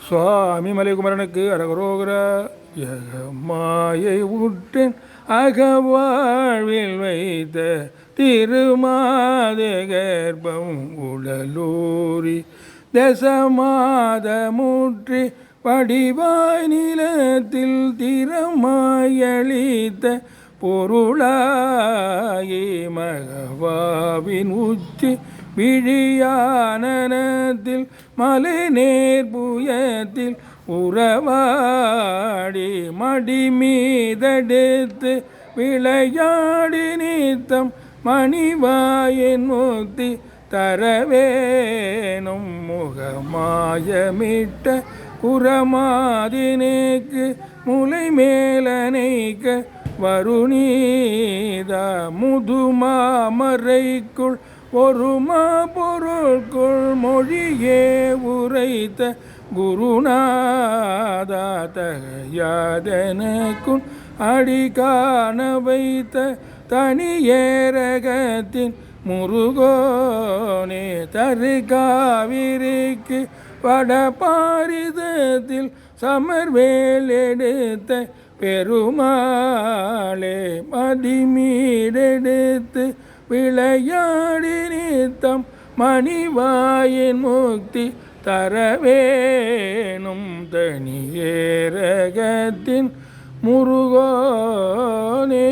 சுவாமி மலைக்குமரனுக்கு அரகரோகர மாயை உற்றேன் அகவாழ்வில் வைத்த திருமாத கர்ப்பம் உடலூரி தசமாதமுற்றி படிவாய் நிலத்தில் திறமாயளித்த பொருளாயி மகவாவின் உச்சி விழியானனத்தில் மலை நேர்புயத்தில் உறவாடி மடி மீதெடுத்து விளையாடி நித்தம் மணிவாயின் முக்தி தரவேனும் முகமாயமிட்ட குரமாதினுக்கு முலை மேலனைக்க வருணீதா முதுமாமரைக்குள் ஒருமா பொருட்குள் மொழியே உரைத்த குருநாதா தகையாதனக்குள் அடி காண வைத்த தனியேரகத்தின் முருகோனே தருகாவிரிக்கு வடபாரிதத்தில் சமர்வேல் எடுத்த பெருமாளே மதிமீடெடுத்து விளையாடி நித்தம் மணிவாயின் முக்தி தரவேனும் தனியேரகத்தின் முருகோனே.